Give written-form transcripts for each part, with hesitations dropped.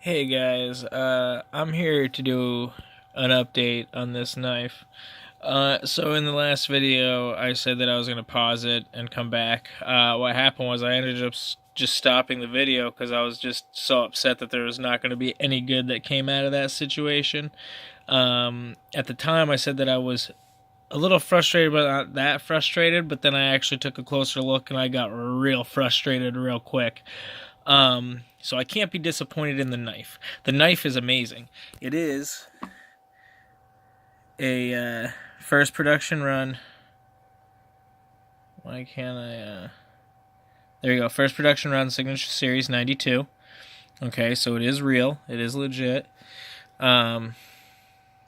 Hey guys, I'm here to do an update on this knife. So in the last video, I said that I was going to pause it and come back. What happened was I ended up just stopping the video because I was just so upset that there was not going to be any good that came out of that situation. At the time, I said that I was a little frustrated, but not that frustrated, but then I actually took a closer look and I got real frustrated real quick. So I can't be disappointed in the knife. The knife is amazing. It is a first production run. Why can't I? There you go. First production run, Signature Series 92. Okay, so it is real. It is legit. Like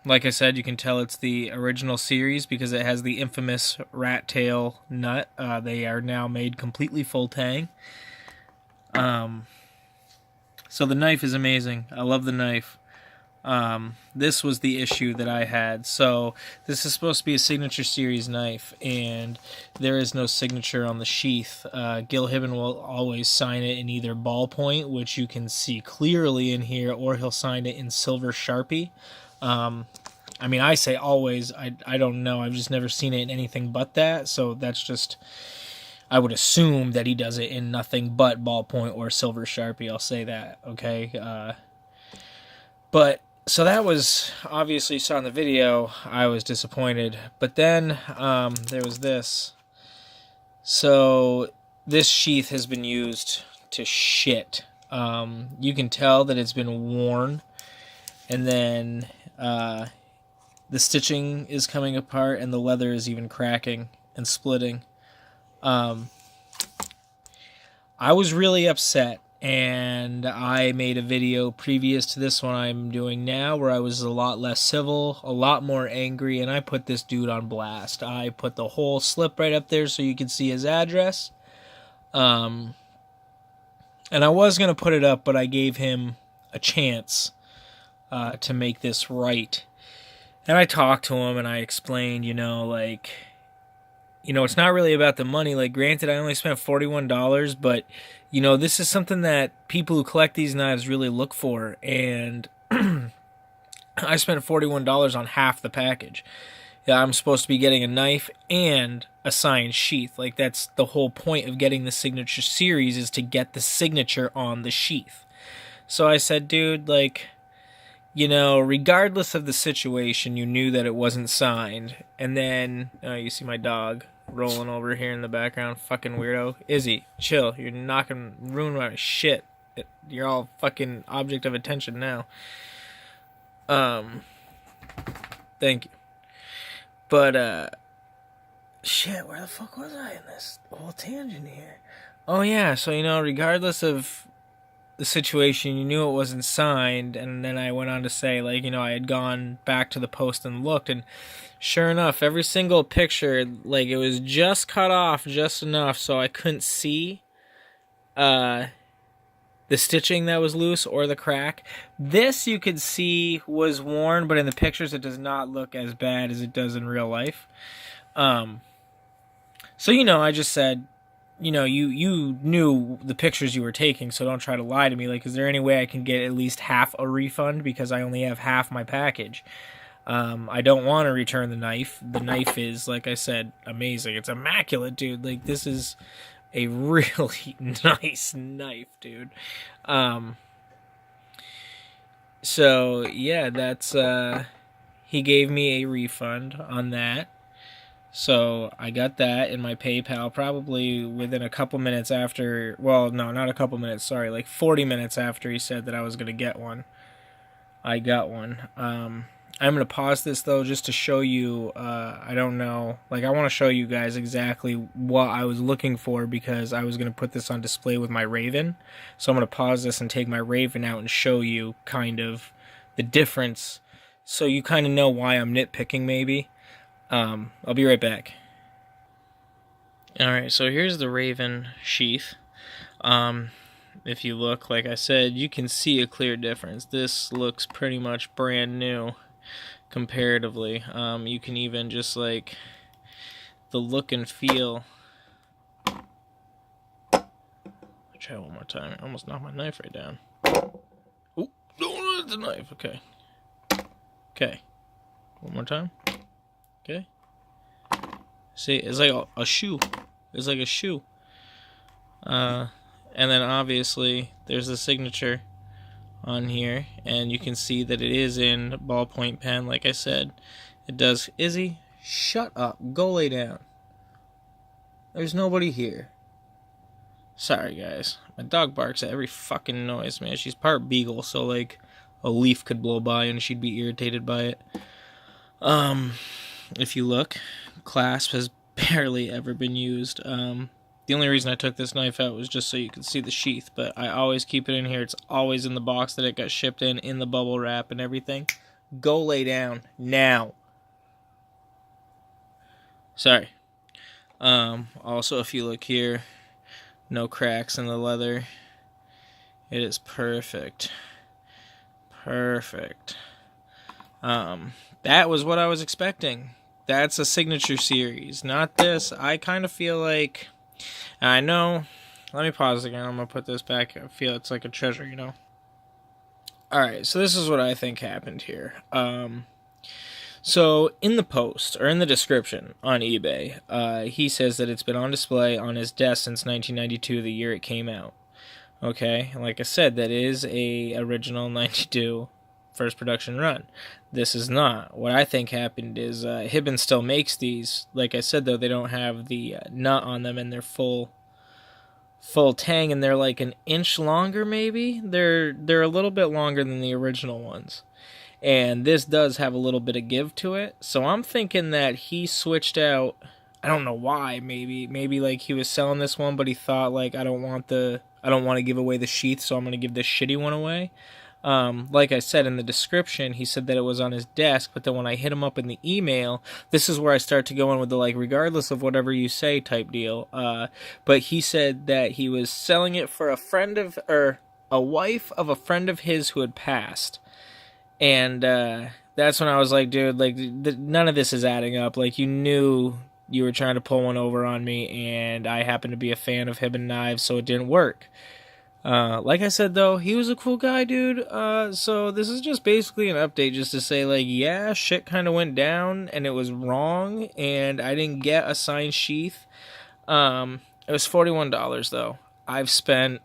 I said, you can tell it's the original series because it has the infamous rat tail nut. They are now made completely full tang. So the knife is amazing. I love the knife. This was the issue that I had. So this is supposed to be a Signature Series knife, and there is no signature on the sheath. Gil Hibben will always sign it in either ballpoint, which you can see clearly in here, or he'll sign it in silver Sharpie. I mean, I say always. I don't know. I've just never seen it in anything but that. So that's just... I would assume that he does it in nothing but ballpoint or silver Sharpie. I'll say that, okay? But, so that was, obviously, you saw in the video, I was disappointed. But then, there was this. So, this sheath has been used to shit. You can tell that it's been worn. And then, the stitching is coming apart, and the leather is even cracking and splitting. I was really upset, and I made a video previous to this one I'm doing now where I was a lot less civil, a lot more angry, and I put this dude on blast. I put the whole slip right up there so you can see his address. And I was going to put it up, but I gave him a chance to make this right. And I talked to him, and I explained, it's not really about the money. Like, granted, I only spent $41, but, this is something that people who collect these knives really look for. And I spent $41 on half the package. Yeah, I'm supposed to be getting a knife and a signed sheath. Like, that's the whole point of getting the Signature Series, is to get the signature on the sheath. So I said, dude, regardless of the situation, you knew that it wasn't signed. And then, you see my dog rolling over here in the background. Fucking weirdo. Izzy, chill. You're not gonna ruin my shit. You're all fucking object of attention now. Thank you. But, shit, where the fuck was I in this whole tangent here? Oh, yeah, so, regardless of the situation, you knew it wasn't signed, and then I went on to say, I had gone back to the post and looked, and sure enough, every single picture, it was just cut off just enough so I couldn't see the stitching that was loose or the crack. This you could see was worn, but in the pictures it does not look as bad as it does in real life. So, I just said, you knew the pictures you were taking, so don't try to lie to me. Is there any way I can get at least half a refund, because I only have half my package? I don't want to return the knife. The knife is, like I said, amazing. It's immaculate, dude. This is a really nice knife, dude. So, yeah, that's, he gave me a refund on that. So I got that in my PayPal probably within a couple minutes after, well, no, not a couple minutes, sorry, 40 minutes after he said that I was going to get one. I got one. I'm going to pause this, though, just to show you, I don't know, I want to show you guys exactly what I was looking for, because I was going to put this on display with my Raven. So I'm going to pause this and take my Raven out and show you kind of the difference, so you kind of know why I'm nitpicking, maybe. I'll be right back. Alright, so here's the Raven sheath. If you look, like I said, you can see a clear difference. This looks pretty much brand new, comparatively. You can even just, the look and feel. I'll try one more time. I almost knocked my knife right down. Oop, at the knife. Okay. Okay. One more time. Okay. See, it's like a shoe. It's like a shoe. And then obviously there's the signature on here, and you can see that it is in ballpoint pen. Like I said, it does. Izzy, shut up. Go lay down. There's nobody here. Sorry, guys. My dog barks at every fucking noise, man. She's part beagle, so like a leaf could blow by and she'd be irritated by it. If you look, clasp has barely ever been used. The only reason I took this knife out was just so you could see the sheath, but I always keep it in here. It's always in the box that it got shipped in the bubble wrap and everything. Go lay down now. Sorry. Also, if you look here, no cracks in the leather. It is perfect. Perfect. That was what I was expecting. That's a signature series, not this. I kind of feel like... I know. Let me pause again. I'm going to put this back. I feel it's like a treasure, you know? Alright, so this is what I think happened here. So, in the post, or in the description on eBay, he says that it's been on display on his desk since 1992, the year it came out. Okay? Like I said, that is a original 92 first production run. This is not. What I think happened is Hibbins still makes these. Like I said, though, they don't have the nut on them, and they're full tang, and they're like an inch longer, maybe. They're a little bit longer than the original ones, and this does have a little bit of give to it. So I'm thinking that he switched out. I don't know why. Maybe like he was selling this one, but he thought like I don't want to give away the sheath, so I'm gonna give this shitty one away. Like I said in the description, he said that it was on his desk, but then when I hit him up in the email, this is where I start to go in with the, like, regardless of whatever you say type deal. But he said that he was selling it for a wife of a friend of his who had passed. And, that's when I was like, dude, like, none of this is adding up. Like, you knew you were trying to pull one over on me, and I happen to be a fan of Hibbins knives, so it didn't work. Like I said, though, he was a cool guy, dude. So this is just basically an update just to say, like, yeah, shit kind of went down, and it was wrong, and I didn't get a signed sheath. It was $41, though. I've spent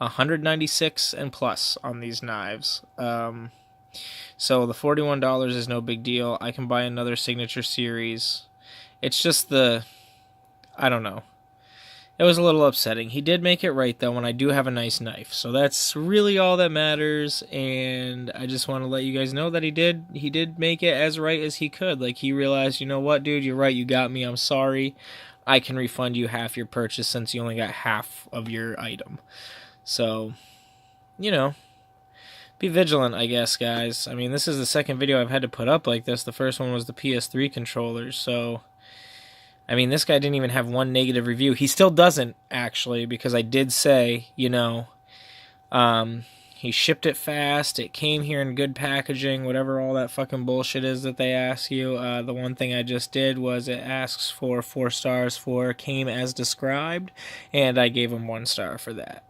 $196 and plus on these knives. So the $41 is no big deal. I can buy another signature series. It's just I don't know. It was a little upsetting. He did make it right, though, and I do have a nice knife. So that's really all that matters, and I just want to let you guys know that he did make it as right as he could. Like, he realized, you know what, dude, you're right, you got me, I'm sorry. I can refund you half your purchase since you only got half of your item. So, you know, be vigilant, I guess, guys. I mean, this is the second video I've had to put up like this. The first one was the PS3 controllers, so... I mean, this guy didn't even have one negative review. He still doesn't, actually, because I did say, you know, he shipped it fast, it came here in good packaging, whatever all that fucking bullshit is that they ask you. The one thing I just did was it asks for 4 stars for came as described, and I gave him 1 star for that.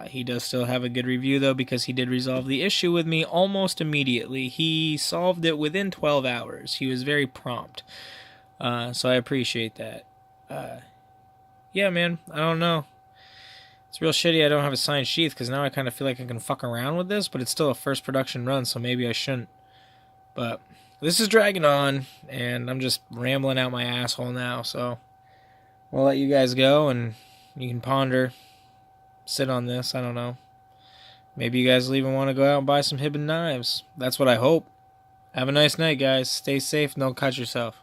He does still have a good review, though, because he did resolve the issue with me almost immediately. He solved it within 12 hours. He was very prompt. So I appreciate that. Yeah, man, I don't know. It's real shitty I don't have a signed sheath, because now I kind of feel like I can fuck around with this, but it's still a first production run, so maybe I shouldn't. But this is dragging on, and I'm just rambling out my asshole now, so we'll let you guys go, and you can ponder, sit on this, I don't know. Maybe you guys will even want to go out and buy some Hibbins knives. That's what I hope. Have a nice night, guys. Stay safe and don't cut yourself.